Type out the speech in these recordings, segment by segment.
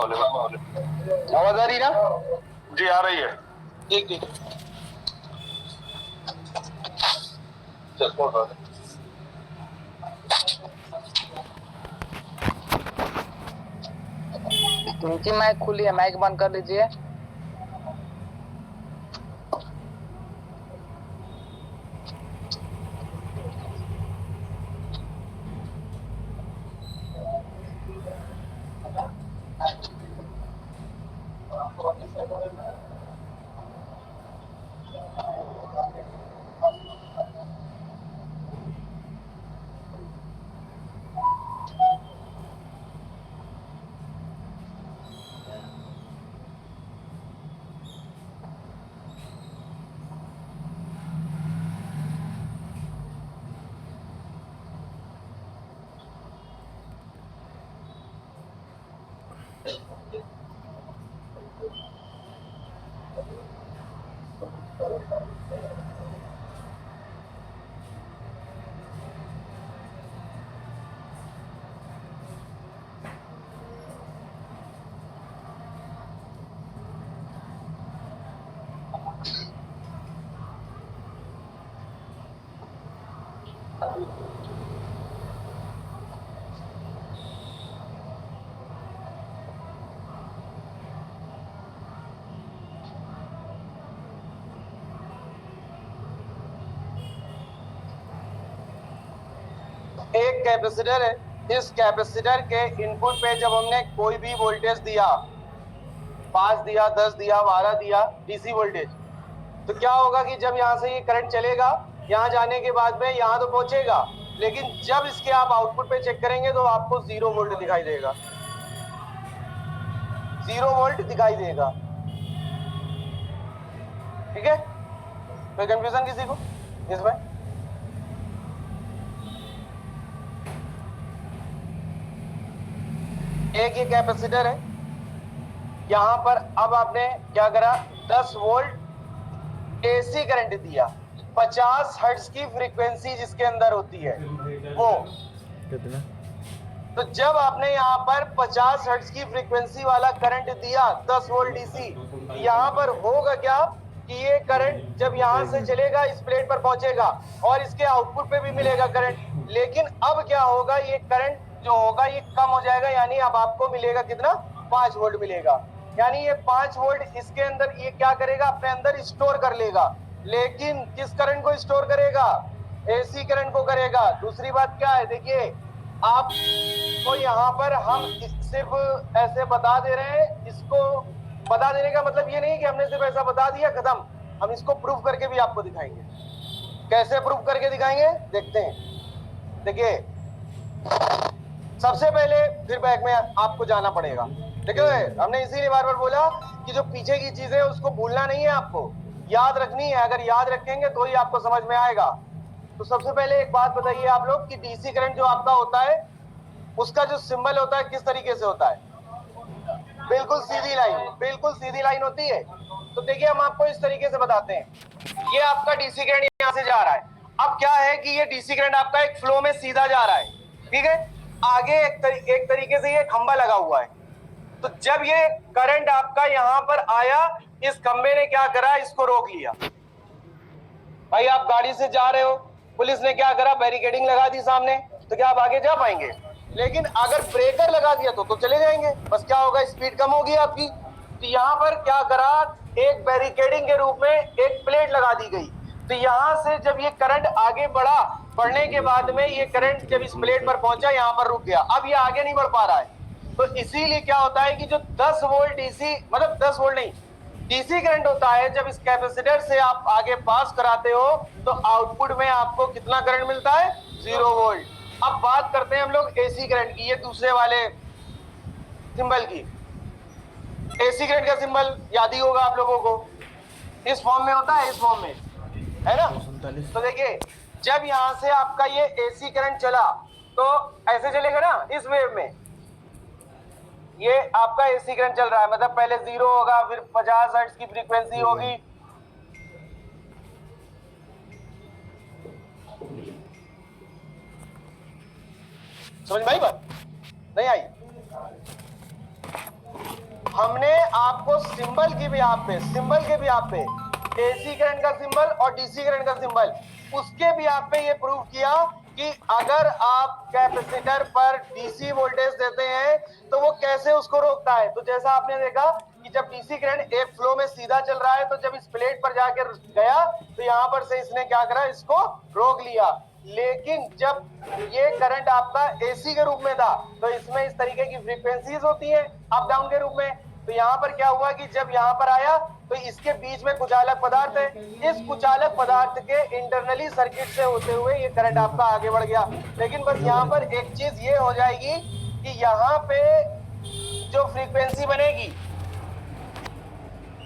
आवाज आ रही ना? जी आ रही है। ठीक ठीक। उनकी माइक खुली है, माइक बंद कर लीजिए। एक कैपेसिटर है, इस कैपेसिटर के इनपुट पे जब हमने कोई भी वोल्टेज दिया, 5 दिया, 10 दिया, 12 दिया डीसी वोल्टेज, तो क्या होगा कि जब यहाँ से ये करंट चलेगा, यहाँ जाने के बाद में यहाँ तो पहुंचेगा, लेकिन जब इसके आप आउटपुट पे चेक करेंगे तो आपको 0 वोल्ट दिखाई देगा। 0 वोल्ट दिखाई देगा। ठीक है, कोई कंफ्यूजन किसी को इसमें? एक ये कैपेसिटर है, यहां पर अब आपने क्या करा, 10 वोल्ट एसी करंट दिया, 50 हर्ट्ज की फ्रीक्वेंसी जिसके अंदर होती है वो। तो जब आपने यहाँ पर 50 हर्ट्ज की फ्रीक्वेंसी वाला करंट दिया 10 वोल्ट डीसी, यहाँ पर होगा क्या कि ये करंट जब यहाँ से चलेगा इस प्लेट पर पहुंचेगा और इसके आउटपुट पे भी मिलेगा करंट, लेकिन अब क्या होगा, ये करंट जो होगा ये कम हो जाएगा, यानी अब आपको मिलेगा कितना, 5 वोल्ट मिलेगा। यानी ये 5 वोल्ट इसके अंदर ये क्या करेगा, अपने अंदर स्टोर कर लेगा, लेकिन किस करंट को स्टोर करेगा, एसी करंट को करेगा। दूसरी बात क्या है, देखिए आपको यहाँ पर हम सिर्फ ऐसे बता दे रहे हैं, इसको बता देने का मतलब ये नहीं कि हमने सिर्फ ऐसा बता दिया खत्म, हम इसको प्रूव करके भी आपको दिखाएंगे। कैसे प्रूव करके दिखाएंगे देखते हैं। देखिए सबसे पहले फिर बैक में आपको जाना पड़ेगा। देखिए हमने इसीलिए बार बार बोला कि जो पीछे की चीजें उसको भूलना नहीं है, आपको याद रखनी है। अगर याद रखेंगे तो ही आपको समझ में आएगा। तो सबसे पहले एक बात बताइए आप लोग कि डीसी करंट जो आपका होता है उसका जो सिंबल होता है किस तरीके से होता है, बिल्कुल सीधी लाइन, बिल्कुल सीधी लाइन होती है। तो देखिए हम आपको इस तरीके से बताते हैं, ये आपका डीसी करंट यहाँ से जा रहा है। अब क्या है कि ये डीसी करंट आपका एक फ्लो में सीधा जा रहा है, ठीक है। आगे एक तरीके से ये खंबा लगा हुआ है, तो जब ये करंट आपका यहाँ पर आया, इस खंबे ने क्या करा, इसको रोक लिया। भाई आप गाड़ी से जा रहे हो, पुलिस ने क्या करा, बैरिकेडिंग लगा दी सामने, तो क्या आप आगे जा पाएंगे? लेकिन अगर ब्रेकर लगा दिया तो चले जाएंगे, बस क्या होगा, स्पीड कम होगी आपकी। तो यहाँ पर क्या करा, एक बैरिकेडिंग के रूप में एक प्लेट लगा दी गई। तो यहाँ से जब ये करंट आगे बढ़ा, बढ़ने के बाद में ये करंट जब इस प्लेट पर पहुंचा, यहाँ पर रुक गया, अब ये आगे नहीं बढ़ पा रहा है। तो इसीलिए क्या होता है कि जो 10 वोल्ट डीसी, मतलब 10 वोल्ट नहीं, डीसी करंट होता है, जब इस कैपेसिटर से आप आगे पास कराते हो तो आउटपुट में आपको कितना करंट मिलता है, 0 वोल्ट। अब बात करते हैं हम लोग एसी करंट की, ये दूसरे वाले सिंबल की। एसी करंट का सिंबल याद ही होगा आप लोगों को, इस फॉर्म में होता है, इस फॉर्म में है ना। तो देखिए जब यहां से आपका ये एसी करंट चला तो ऐसे चलेगा ना, इस वेव में ये आपका एसी करंट चल रहा है, मतलब पहले 0 होगा, फिर 50 हर्ट्ज की फ्रीक्वेंसी होगी, समझ में आई बात? नहीं आई? हमने आपको सिंबल की भी आप पे एसी करंट का सिंबल और डीसी करंट का सिंबल उसके भी आप पे ये प्रूव किया कि अगर आप कैपेसिटर पर डीसी वोल्टेज देते हैं तो वो कैसे उसको रोकता है। तो जैसा आपने देखा कि जब डीसी करंट एक फ्लो में सीधा चल रहा है तो जब इस प्लेट पर जाकर गया तो यहां पर से इसने क्या करा, इसको रोक लिया। लेकिन जब ये करंट आपका एसी के रूप में था तो इसमें इस तरीके की फ्रीक्वेंसीज होती है अप डाउन के रूप में। तो यहाँ पर क्या हुआ कि जब यहाँ पर आया तो इसके बीच में कुचालक पदार्थ है, इस कुचालक पदार्थ के इंटरनली सर्किट से होते हुए ये करंट आपका आगे बढ़ गया। लेकिन बस यहाँ पर एक चीज ये हो जाएगी कि यहाँ पे जो फ्रीक्वेंसी बनेगी,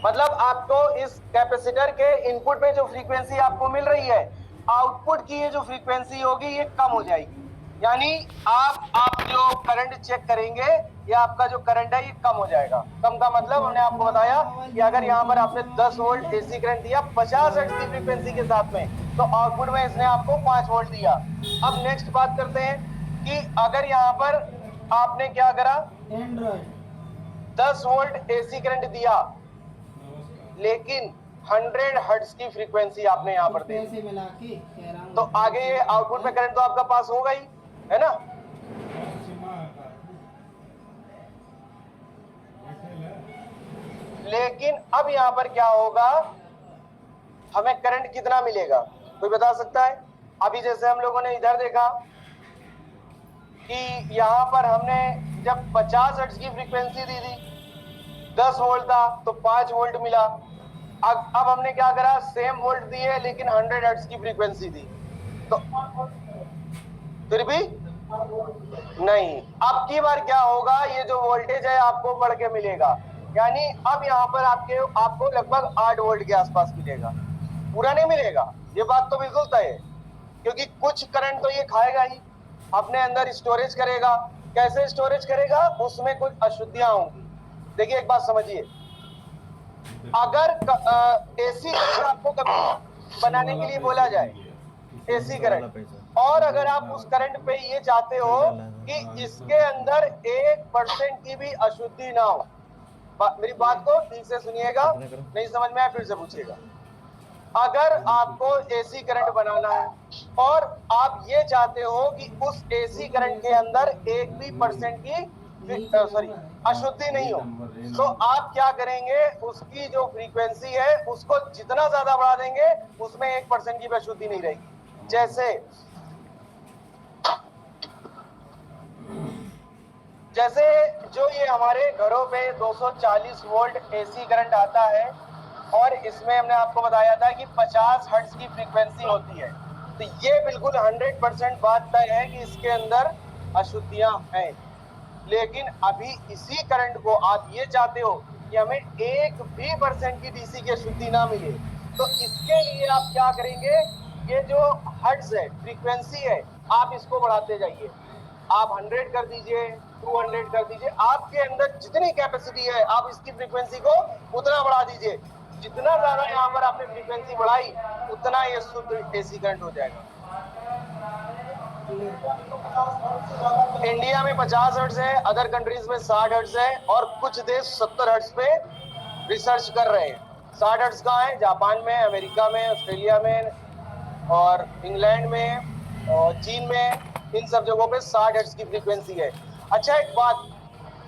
मतलब आपको इस कैपेसिटर के इनपुट पे जो फ्रीक्वेंसी आपको मिल रही है, आउटपुट की ये जो फ्रीक्वेंसी होगी ये कम हो जाएगी। यानी आप जो करंट चेक करेंगे ये आपका जो करंट है ये कम हो जाएगा। कम का मतलब हमने आपको बताया कि अगर यहाँ पर आपने 10 वोल्ट एसी करंट दिया 50 हर्ट्ज की फ्रीक्वेंसी के साथ में, तो आउटपुट में इसने आपको 5 वोल्ट दिया। अब नेक्स्ट बात करते हैं कि अगर यहाँ पर आपने क्या करा, 10 वोल्ट एसी करंट दिया लेकिन 100 हर्ट्ज की फ्रीक्वेंसी आपने यहाँ पर दी, तो आगे ये आउटपुट में करंट तो आपका पास होगा ही, है ना। लेकिन अब यहां पर क्या होगा, हमें करंट कितना मिलेगा, कोई बता सकता है? अभी जैसे हम लोगों ने इधर देखा कि यहां पर हमने जब 50 हर्ट्ज की फ्रीक्वेंसी दी थी, 10 वोल्ट था तो 5 वोल्ट मिला। अब हमने क्या करा, सेम वोल्ट दिए लेकिन 100 हर्ट्ज की फ्रीक्वेंसी दी, तो फिर भी नहीं। अब की बार क्या होगा, ये जो वोल्टेज है आपको बढ़ के मिलेगा, यानी अब यहाँ पर आपको लगभग 8 वोल्ट के आसपास मिलेगा। पूरा नहीं मिलेगा, ये बात तो बिल्कुल तय है, क्योंकि कुछ करंट तो ये खाएगा ही, अपने अंदर स्टोरेज करेगा। कैसे स्टोरेज करेगा, उसमें कुछ अशुद्धियां होंगी। देखिए एक बात समझिए, अगर एसी करंट आपको कभी बनाने के लिए बोला जाए, एसी करंट, और अगर आप उस करंट पे ये चाहते हो कि इसके अंदर 1% की भी अशुद्धि ना हो, मेरी बात को ठीक से सुनिएगा, नहीं समझ में आया फिर से पूछिएगा। अगर आपको एसी करंट बनाना है और आप ये चाहते हो कि उस एसी करंट के अंदर 1% की अशुद्धि नहीं हो, तो आप क्या करेंगे, उसकी जो फ्रीक्वेंसी है उसको जितना ज्यादा बढ़ा देंगे उसमें 1% की भी अशुद्धि नहीं रहेगी। जैसे जो ये हमारे घरों पे 240 वोल्ट एसी करंट आता है और इसमें हमने आपको बताया था कि 50 हर्ट्ज की फ्रीक्वेंसी होती है, तो ये बिल्कुल 100% बात तय है कि इसके अंदर अशुद्धियां हैं। लेकिन अभी इसी करंट को आप ये चाहते हो कि हमें 1% की डीसी की अशुद्धि ना मिले, तो इसके लिए आप क्या करेंगे, ये जो हर्ट्ज है, फ्रीक्वेंसी है, आप इसको बढ़ाते जाइए। आप 100 कर दीजिए, 200 कर दीजिए, आपके अंदर जितनी कैपेसिटी है आप इसकी फ्रीक्वेंसी को उतना बढ़ा दीजिए। जितना ज्यादा यहाँ पर आपने फ्रीक्वेंसी बढ़ाई उतना ये शुद्ध एसी करंट हो जाएगा। इंडिया में 50 हर्ट्ज है, अदर कंट्रीज में 60 हर्ट्ज है, और कुछ देश 70 हर्ट्ज पे रिसर्च कर रहे हैं। 60 हर्ट्ज कहाँ है, जापान में, अमेरिका में, ऑस्ट्रेलिया में और इंग्लैंड में और चीन में, इन सब जगहों पे 60 हर्ट्ज की फ्रीक्वेंसी है। अच्छा एक बात,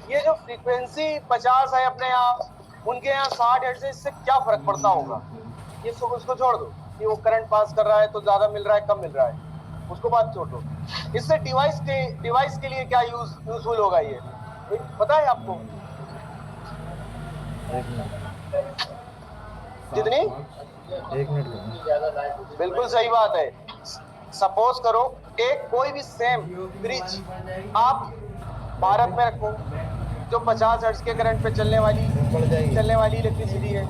ये जो फ्रीक्वेंसी 50 है अपने यहाँ, उनके यहाँ 60 हर्ट्ज से इससे क्या फर्क पड़ता होगा, ये सब उसको छोड़ दो कि वो करंट पास कर रहा है तो ज्यादा मिल रहा है कम मिल रहा है, उसको बात छोड़ दो। इससे डिवाइस के लिए क्या यूजफुल होगा, ये पता है आपको? कितनी? 1 मिनट। बिल्कुल सही बात है। सपोज करो एक कोई भी सेम फ्रिज आप भारत में रखो जो 50 हर्ट्ज के करंट पे चलने वाली इलेक्ट्रिसिटी है,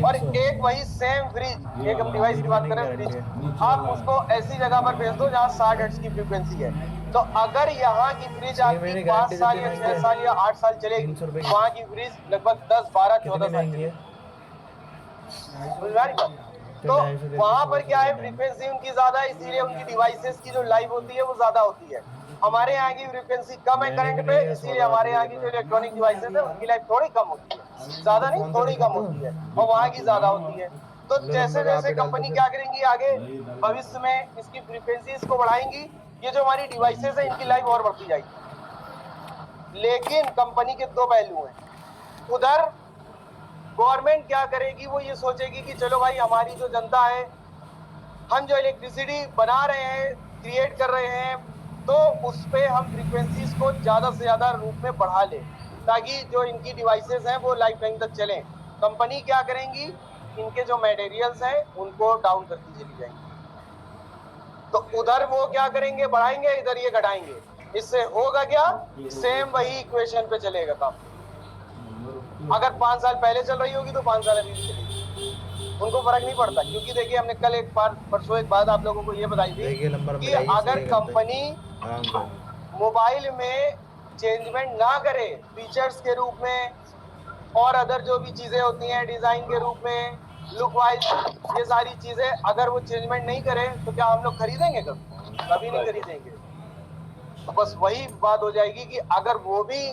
और एक वही सेम फ्रिज, एक हम डिवाइस की बात कर रहे हैं, फ्रिज, आप उसको ऐसी जगह पर भेज दो जहाँ 60 हर्ट्ज की फ्रीक्वेंसी है, तो अगर यहाँ की फ्रिज आपकी 5 साल या 6 साल या 8 साल चलेगी, वहाँ की फ्रिज लगभग 10, 12, 14 साल चलेगी। तो वहां पर क्या है, फ्रीक्वेंसी उनकी ज्यादा है, इसीलिए उनकी डिवाइसेस की जो लाइफ होती है वो ज्यादा होती है। हमारे यहाँ की फ्रीक्वेंसी कम है करंट पे, इसीलिए हमारे यहाँ की जो इलेक्ट्रॉनिक डिवाइसेस है उनकी लाइफ थोड़ी कम होती है, ज्यादा नहीं थोड़ी कम होती है, और वहाँ की ज्यादा होती है। तो जैसे जैसे कंपनी क्या करेंगी आगे भविष्य में इसकी फ्रीक्वेंसीज को बढ़ाएंगी, ये जो हमारी डिवाइसेस है इनकी लाइफ और बढ़ती जाएगी। लेकिन कंपनी के दो पहलू हैं, उधर गवर्नमेंट क्या करेगी, वो ये सोचेगी कि चलो भाई हमारी जो जनता है, हम जो इलेक्ट्रिसिटी बना रहे हैं, क्रिएट कर रहे हैं, तो उस पे हम फ्रीक्वेंसीज को ज्यादा से ज्यादा रूप में बढ़ा लें, ताकि जो इनकी डिवाइसेस हैं वो लाइफ टाइम तक चलें। कंपनी क्या करेंगी, इनके जो मटेरियल्स हैं उनको डाउन करती चली जाएंगी। तो उधर वो क्या करेंगे, बढ़ाएंगे, इधर ये घटाएंगे। इससे होगा क्या, सेम वही इक्वेशन पे चलेगा काम। अगर 5 साल पहले चल रही होगी तो 5 साल अभी भी चलेगी, उनको फर्क नहीं पड़ता। क्योंकि देखिए हमने कल एक बार परसों एक बात आप लोगों को ये बताई थी कि अगर कंपनी मोबाइल में चेंजमेंट ना करे फीचर्स के रूप में और अदर जो भी चीजें होती हैं डिजाइन के रूप में, लुक वाइज, ये सारी चीजें अगर वो चेंजमेंट नहीं करे तो क्या हम लोग खरीदेंगे? कभी नहीं खरीदेंगे। तो बस वही बात हो जाएगी कि अगर वो भी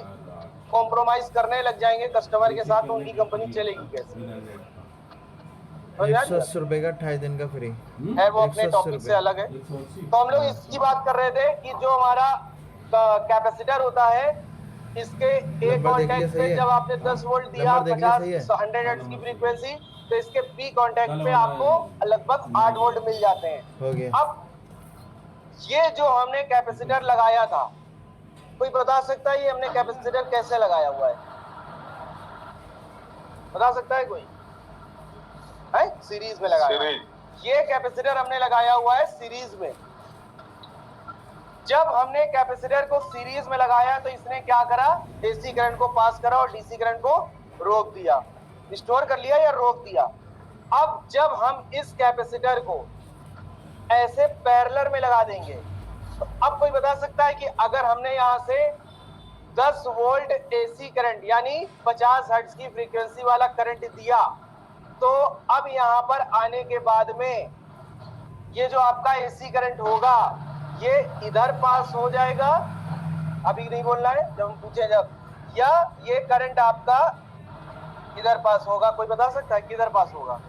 कॉम्प्रोमाइज करने लग जाएंगे कस्टमर के साथ तो उनकी कंपनी चलेगी कैसे? 180 रुपए का 28 दिन का फ्री है, वो अपने टॉपिक से अलग है। तो हम लोग इसकी बात कर रहे थे कि जो हमारा कैपेसिटर होता है, इसके एक कांटेक्ट पे जब आपने 10 वोल्ट दिया 50-100 हर्ट्ज की फ्रीक्वेंसी, तो इसके पी कांटेक्ट पे आपको लगभग 8 वोल्ट मिल जाते हैं। हो गया। अब ये जो हमने कैपेसिटर लगाया था, कोई बता सकता है ये हमने कैपेसिटर कैसे लगाया हुआ है? बता सकता है कोई? है सीरीज में लगाया। ये कैपेसिटर हमने लगाया हुआ है सीरीज में। जब हमने कैपेसिटर को सीरीज में लगाया तो इसने क्या करा, एसी करंट को पास करा और डीसी करंट को रोक दिया, स्टोर कर लिया या रोक दिया। अब जब हम इस कैपेसिटर को ऐसे पैरेलल में लगा देंगे, तो अब कोई बता सकता है कि अगर हमने यहां से 10 वोल्ट एसी करंट यानी 50 हर्ट्ज की फ्रीक्वेंसी वाला करंट दिया, तो अब यहां पर आने के बाद में ये जो आपका एसी करंट होगा ये इधर पास हो जाएगा, अभी नहीं बोलना है जब हम पूछे जब, या ये करंट आपका इधर पास होगा? कोई बता सकता है किधर पास होगा?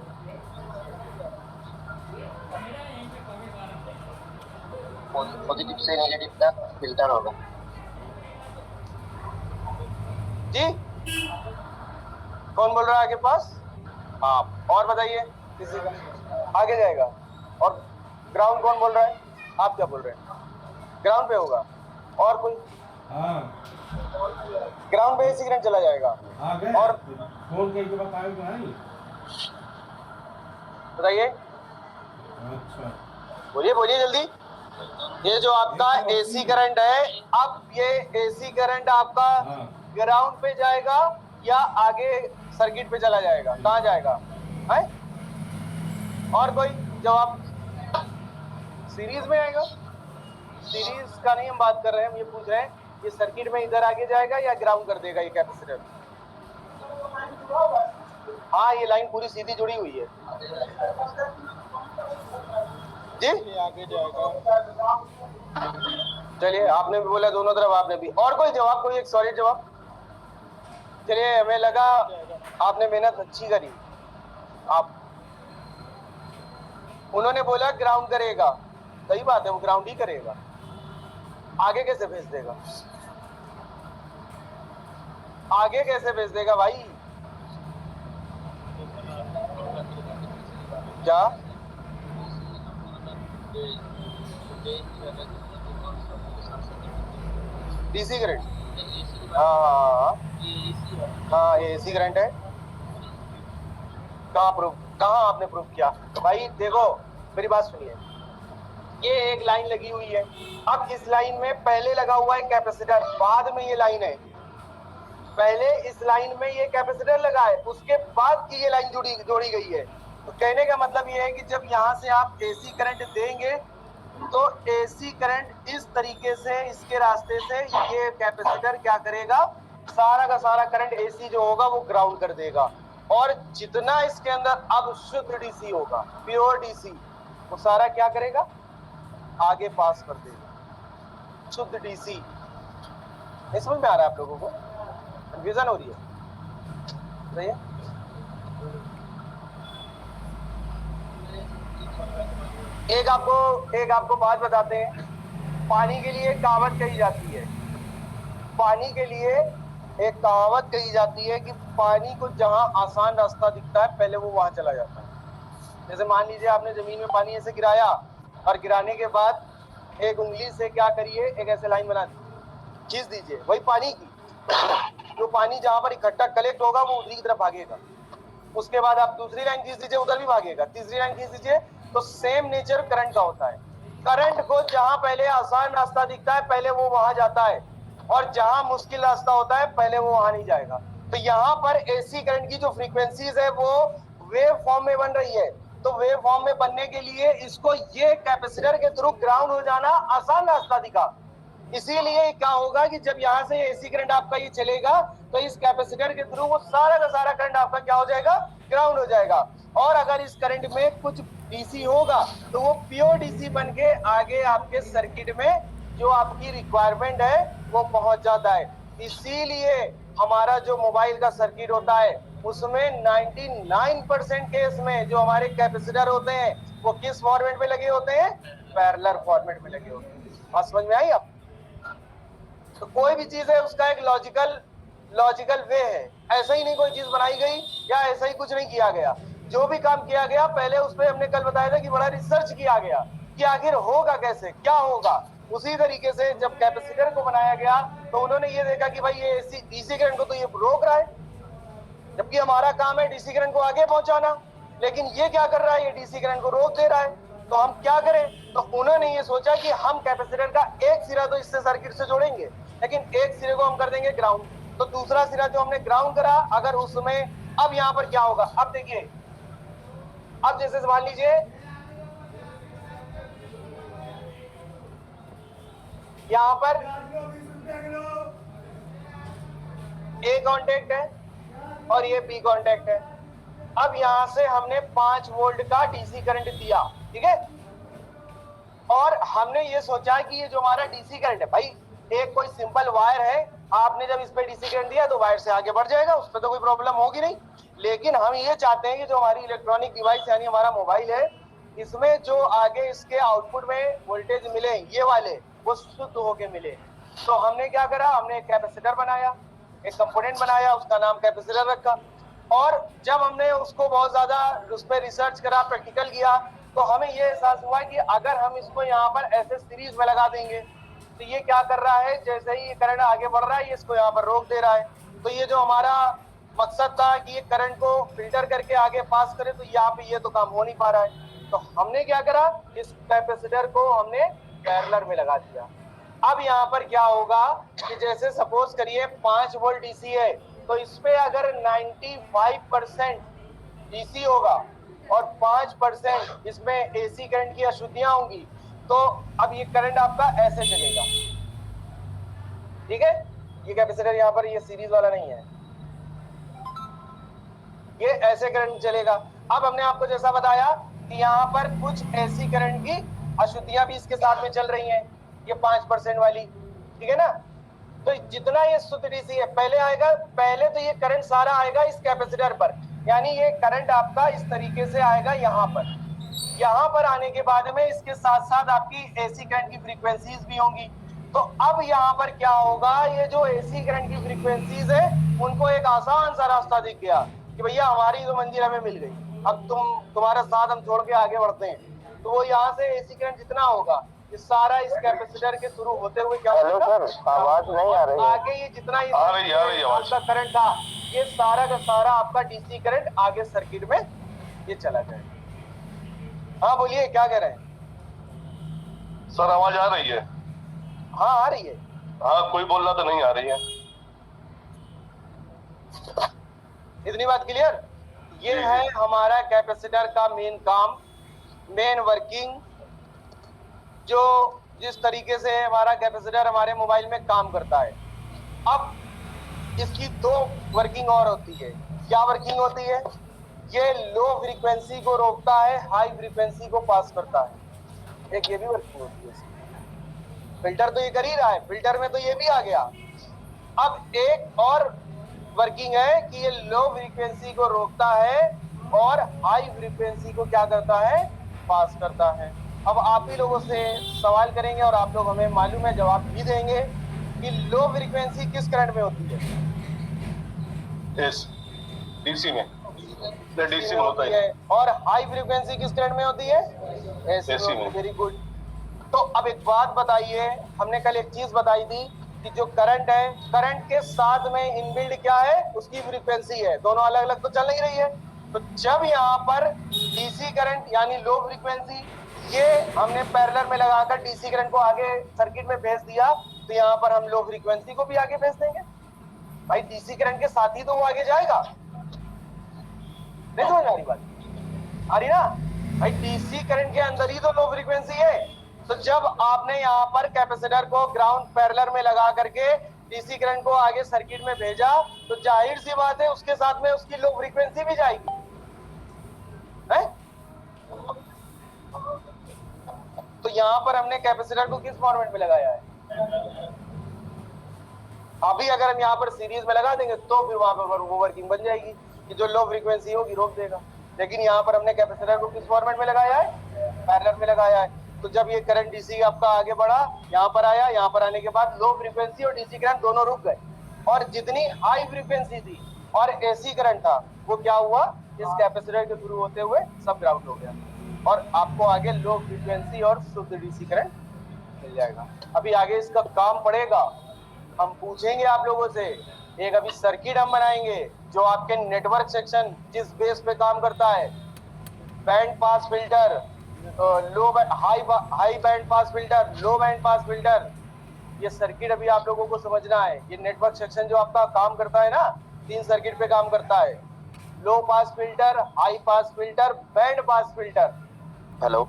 पॉजिटिव से नेगेटिव तक फिल्टर होगा जी। कौन बोल रहा है आगे पास? आप और बताइए, किसी का आगे जाएगा। और ग्राउंड कौन बोल रहा है? आप क्या बोल रहे हैं? ग्राउंड पे होगा। और कोई? ग्राउंड पे एसी करंट चला जाएगा। और फोन करके बताएगा, बताइए। अच्छा बोलिए बोलिए जल्दी। ये जो आपका एसी करंट है, अब ये एसी करंट आपका ग्राउंड पे जाएगा या आगे सर्किट पे चला जाएगा? कहाँ जाएगा है? और कोई जवाब? सीरीज में आएगा। सीरीज का नहीं हम बात कर रहे हैं, हम ये पूछ रहे हैं ये सर्किट में इधर आगे जाएगा या ग्राउंड कर देगा ये कैपेसिटर? हाँ, ये लाइन पूरी सीधी जुड़ी हुई है जी, आगे जाएगा। चलिए, आपने भी बोला दोनों तरफ, आपने भी। और कोई जवाब, कोई एक सॉलिड जवाब? चलिए, हमें लगा आपने मेहनत अच्छी करी। आप उन्होंने बोला ग्राउंड करेगा, सही बात है, वो ग्राउंड ही करेगा। आगे कैसे भेज देगा? आगे कैसे भेज देगा भाई? क्या? DC current? हाँ, ये एसी करंट है। कहाँ आपने प्रूफ किया भाई? देखो मेरी बात सुनिए, ये एक लाइन लगी हुई है। अब इस लाइन में पहले लगा हुआ है कैपेसिटर, बाद में ये लाइन है। पहले इस लाइन में ये कैपेसिटर लगा है, उसके बाद की ये लाइन जोड़ी गई है। तो कहने का मतलब ये है कि जब यहाँ से आप एसी करंट देंगे तो एसी करंट इस तरीके से इसके रास्ते से ये कैपेसिटर क्या करेगा, सारा का सारा करंट एसी जो होगा वो ग्राउंड कर देगा, और जितना इसके अंदर अब शुद्ध डीसी होगा, प्योर डीसी, वो सारा क्या करेगा, आगे पास कर देगा। शुद्ध डीसी। नहीं समझ में आ रहा है आप लोगों को? कंफ्यूजन हो रही है? सही है। एक आपको बात बताते हैं। पानी के लिए कहावत कही जाती है, पानी के लिए एक कहावत कही जाती है कि पानी को जहां आसान रास्ता दिखता है पहले वो वहां चला जाता है। जैसे मान लीजिए आपने जमीन में पानी ऐसे गिराया और गिराने के बाद एक उंगली से क्या करिए, एक ऐसे लाइन बना दी, खींच दीजिए वही पानी की। जो पानी जहां पर इकट्ठा कलेक्ट होगा वो उधर की तरफ भागेगा। उसके बाद आप दूसरी लाइन खींच दीजिए, उधर भी भागेगा। तीसरी लाइन खींच दीजिए। तो सेम नेचर करंट का होता है। करंट को जहां पहले आसान रास्ता दिखता है पहले वो वहां जाता है, और जहां मुश्किल रास्ता होता है पहले वो वहां नहीं जाएगा। तो यहाँ पर एसी करंट की जो फ्रीक्वेंसीज है वो वेव फॉर्म में बन रही है। तो वेव फॉर्म में बनने के लिए इसको ये कैपेसिटर के थ्रू ग्राउंड हो जाना आसान रास्ता दिखा। इसीलिए क्या होगा कि जब यहाँ से एसी करंट आपका ये चलेगा तो इस कैपेसिटर के थ्रू वो सारा का सारा करंट आपका क्या हो जाएगा, ग्राउंड हो जाएगा। और अगर इस करंट में कुछ डीसी होगा तो वो प्योर डीसी बन के आगे आपके सर्किट में जो आपकी रिक्वायरमेंट है वो पहुंच जाता है। इसीलिए हमारा जो मोबाइल का सर्किट होता है उसमें 99% केस में जो हमारे कैपेसिटर होते हैं वो किस फॉर्मेट में लगे होते हैं, पैरेलल फॉर्मेट में लगे होते हैं। बात समझ में आई आप? तो कोई भी चीज है उसका एक लॉजिकल वे है। ऐसा ही नहीं कोई चीज बनाई गई या ऐसा ही कुछ नहीं किया गया। जो भी काम किया गया पहले उस पर हमने कल बताया था कि बड़ा रिसर्च किया गया कि आखिर होगा कैसे, क्या होगा। उसी तरीके से जब कैपेसिटर को बनाया गया तो उन्होंने ये देखा कि भाई ये डीसी करंट को तो ये रोक रहा है, जबकि हमारा काम है डीसी करंट को आगे पहुंचाना, लेकिन ये क्या कर रहा है, ये डीसी करंट को रोक दे रहा है। तो हम क्या करें? तो उन्होंने ये सोचा कि हम कैपेसिटर का एक सिरा तो इससे सर्किट से जोड़ेंगे, लेकिन एक सिरे को हम कर देंगे ग्राउंड। तो दूसरा सिरा जो हमने ग्राउंड करा, अगर उसमें अब यहाँ पर क्या होगा, अब देखिए, अब जैसे मान लीजिए यहाँ पर ए कांटेक्ट है और ये बी कांटेक्ट है। अब यहां से हमने 5 वोल्ट का डीसी करंट दिया, ठीक है। और हमने ये सोचा कि ये जो हमारा डीसी करंट है, भाई एक कोई सिंपल वायर है, आपने जब इस पे डीसी करंट दिया तो वायर से आगे बढ़ जाएगा, उस पर तो कोई प्रॉब्लम होगी नहीं। लेकिन हम ये चाहते हैं कि जो हमारी इलेक्ट्रॉनिक डिवाइस यानी हमारा मोबाइल है, इसमें जो आगे इसके आउटपुट में वोल्टेज मिले ये वाले, वो शुद्ध होके मिले। तो हमने क्या करा, हमने एक कैपेसिटर बनाया, एक कंपोनेंट बनाया, उसका नाम कैपेसिटर रखा। और जब हमने उसको बहुत ज्यादा उस पर रिसर्च करा, प्रैक्टिकल किया, तो हमें ये एहसास हुआ कि अगर हम इसको यहाँ पर ऐसे सीरीज में लगा देंगे तो ये क्या कर रहा है, जैसे ही ये करंट आगे बढ़ रहा है ये इसको यहाँ पर रोक दे रहा है। तो ये जो हमारा मकसद था कि ये करंट को फिल्टर करके आगे पास करे, तो यहाँ पे ये तो काम हो नहीं पा रहा है। तो हमने क्या करा, इस कैपेसिटर को हमने पैरेलल में लगा दिया। अब यहाँ पर क्या होगा कि जैसे सपोज करिए 5 वोल्ट डीसी है, तो इस पे अगर 95% डीसी होगा और 5% इसमें एसी करंट की अशुद्धियां होंगी, तो अब ये करंट आपका ऐसे चलेगा, ठीक है। ये कैपेसिटर यहाँ पर ये सीरीज वाला नहीं है, ये ऐसे करंट चलेगा। अब हमने आपको जैसा बताया कि यहाँ पर कुछ एसी करंट की अशुद्धियां भी इसके साथ में चल रही हैं, ये 5% वाली, ठीक है ना। तो जितना ये शुद्ध डीसी है पहले आएगा, पहले तो ये करंट सारा आएगा इस कैपेसिटर पर, यानी ये करंट आपका इस तरीके से आएगा यहाँ पर आने के बाद में इसके साथ साथ आपकी एसी करंट की फ्रीक्वेंसीज भी होंगी। तो अब यहाँ पर क्या होगा, ये जो एसी करंट की फ्रीक्वेंसीज है उनको एक आसान सा रास्ता दिख गया कि भैया हमारी तो मंजिल हमें मिल गई, अब तुम्हारा साथ हम छोड़ के आगे बढ़ते हैं। तो वो यहाँ से एसी करंट जितना होगा ये सारा इस कैपेसिटर के थ्रू होते हुए क्या होगा, आवाज नहीं आ रही है। आगे ये जितना आपका करंट था ये सारा का सारा आपका डीसी करंट आगे सर्किट में ये चला जाएगा। हाँ बोलिए, क्या कह रहे हैं सर? आवाज आ रही है? हाँ आ रही है। हाँ, कोई बोल रहा तो नहीं आ रही है। इतनी बात क्लियर। ये है हमारा कैपेसिटर का मेन काम, मेन वर्किंग, जो जिस तरीके से हमारा कैपेसिटर हमारे मोबाइल में काम करता है। अब इसकी 2 वर्किंग और होती है। क्या वर्किंग होती है? ये लो फ्रीक्वेंसी को रोकता है, हाई फ्रीक्वेंसी को पास करता है। एक ये भी वर्किंग होती है। फिल्टर तो ये कर ही रहा है, फिल्टर में तो ये भी आ गया। अब एक और वर्किंग है कि ये लो फ्रीक्वेंसी को रोकता है और हाई फ्रीक्वेंसी को क्या करता है, पास करता है। अब आप ही लोगों से सवाल करेंगे और आप लोग हमें मालूम है जवाब भी देंगे कि लो फ्रीक्वेंसी किस करंट में होती है? यस, डीसी में, डीसी में होता है। और हाई फ्रीक्वेंसी किस करंट में होती है? एसी में। Very good. तो अब एक बात बताइए, हमने कल एक चीज बताई थी कि जो करंट है, करंट के साथ में इनबिल्ड क्या है, उसकी फ्रीक्वेंसी है। दोनों अलग अलग तो चल नहीं रही है। तो जब यहाँ पर डीसी करंट यानी लो फ्रीक्वेंसी, ये हमने पैरेलल में लगाकर डीसी करंट को आगे सर्किट में भेज दिया, तो यहाँ पर हम लो फ्रीक्वेंसी को भी आगे भेज देंगे। भाई डीसी करंट के साथ ही तो वो आगे जाएगा। नहीं समझ आ रही बात? आ रही ना भाई? डीसी करंट के अंदर ही तो लो फ्रीक्वेंसी है। तो जब आपने यहाँ पर कैपेसिटर को ग्राउंड पैरेलल में लगा करके डीसी करंट को आगे सर्किट में भेजा, तो जाहिर सी बात है उसके साथ में उसकी लो फ्रीक्वेंसी भी जाएगी है? तो यहाँ पर हमने कैपेसिटर को किस फॉर्मेट में लगाया है? अभी अगर हम यहाँ पर सीरीज में लगा देंगे तो फिर वहां पर वो वर्किंग बन जाएगी कि जो लो फ्रीक्वेंसी होगी रोक देगा। लेकिन यहाँ पर हमने कैपेसिटर को किस फॉर्मेट में लगाया है? पैरेलल में लगाया है। तो जब ये करंट डीसी आपका आगे बढ़ा, यहाँ पर आया, यहाँ पर आने के बाद लो फ्रीक्वेंसी और डीसी करंट दोनों रुक गए, और जितनी हाई फ्रीक्वेंसी थी और एसी करंट था वो क्या हुआ, इस कैपेसिटर के थ्रू होते हुए सब ग्राउंड हो गया, और आपको आगे लो फ्रीक्वेंसी और शुद्ध डीसी करंट मिल जाएगा। अभी आगे इसका काम पड़ेगा, हम पूछेंगे आप लोगों से। एक अभी सर्किट हम बनाएंगे जो आपके नेटवर्क सेक्शन जिस बेस पे काम करता है, band pass filter, low high band pass filter, low band pass filter, ये सर्किट अभी आप लोगों को समझना है। ये नेटवर्क सेक्शन जो आपका काम करता है ना, 3 सर्किट पे काम करता है, low pass filter, high pass filter, band pass filter. Hello.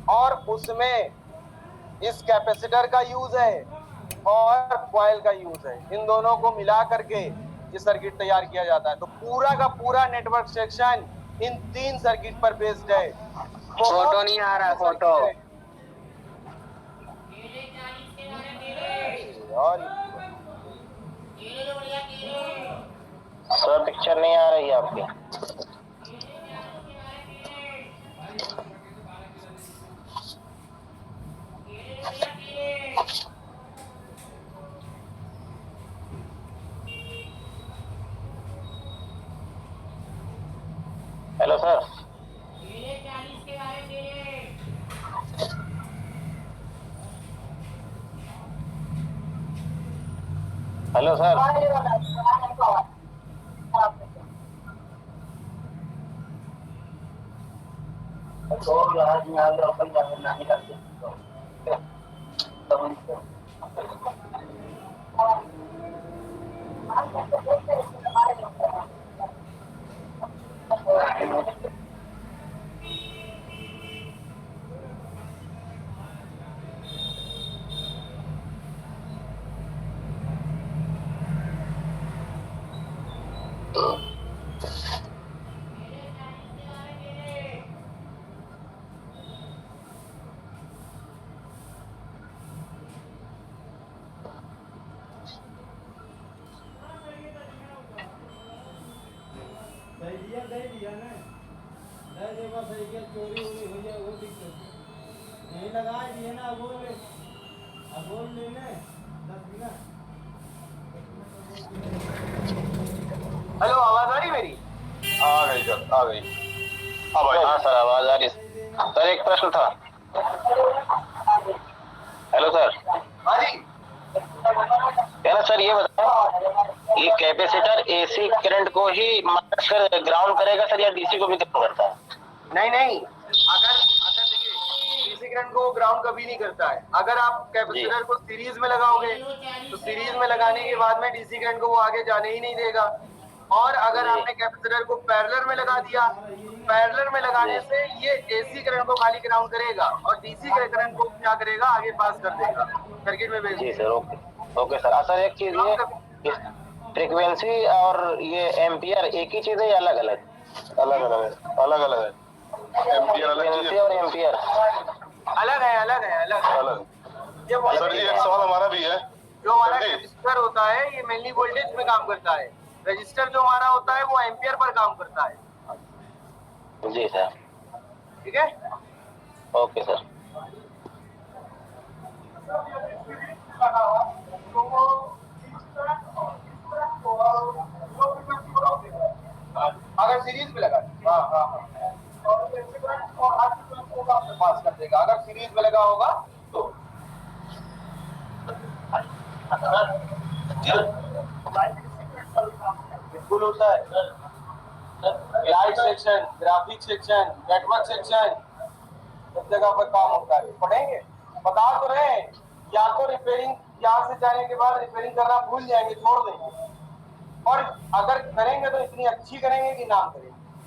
और उसमें इस कैपेसिटर का यूज है और कॉइल का यूज है। इन दोनों को मिला करके ये सर्किट तैयार किया जाता है। तो पूरा का पूरा नेटवर्क सेक्शन इन 3 सर्किट पर बेस्ड है। फोटो नहीं आ रहा, फोटो सर, पिक्चर नहीं आ रही है आपकी। Hello sir. Hello sir. दे दिया ना, दे देगा सही के चोरी वोरी हो जाए वो दिक्कत नहीं लगा दिए ना। अब बोल लेने 10 बिना। हेलो, आवाज आ रही मेरी? आ गई सर, आ गई। हाँ भाई। हाँ सर, आवाज आ रही। सर एक प्रश्न था। Hello sir. हाँ जी। क्या ना सर, ये बताओ, ये कैपेसिटर एसी करंट को ही ग्राउंड करेगा सर, या डीसी को भी ग्राउंड करता है? नहीं, अगर देखिए, डीसी करंट को ग्राउंड कभी नहीं करता है। अगर आप कैपेसिटर को सीरीज में लगाओगे तो सीरीज में लगाने के बाद में डीसी करंट को वो आगे जाने ही नहीं देगा। और अगर आपने कैपेसिटर को पैरेलल में लगा दिया, पैरेलल में लगाने से ये एसी करंट को खाली ग्राउंड करेगा और डीसी करंट को क्या करेगा, आगे पास कर देगा, सर्किट में भेज जी देगा। Sir, okay sir. सर एक चीज, ये फ्रीक्वेंसी और ये एम्पियर एक ही चीज है या अलग अलग? अलग अलग है, अलग अलग है। एम्पियर अलग चीज फ्रीक्वेंसी है और एम्पियर अलग है, अलग है, अलग है। अलग। सर जी एक सवाल हमारा भी है। जो हमारा सर जी। रजिस्टर होता है ये मेनली वोल्टेज में काम करता है, रजिस्टर जो हमारा होता है वो एम्पियर पर काम करता है। जी सर। ठीक है, ओके सर। अगर सीरीज में लगा, हाँ हाँ हाँ, पास कर देगा अगर सीरीज में लगा होगा तो। बिल्कुल होता है, light section, graphic section, network section, सब जगह पर काम होता है। पढ़ेंगे, बता तो रहे हैं, या तो रिपेयरिंग यहाँ से जाने के बाद रिपेयरिंग करना भूल जाएंगे, छोड़ देंगे, और अगर करेंगे तो इतनी अच्छी करेंगे कि नाम करेंगे।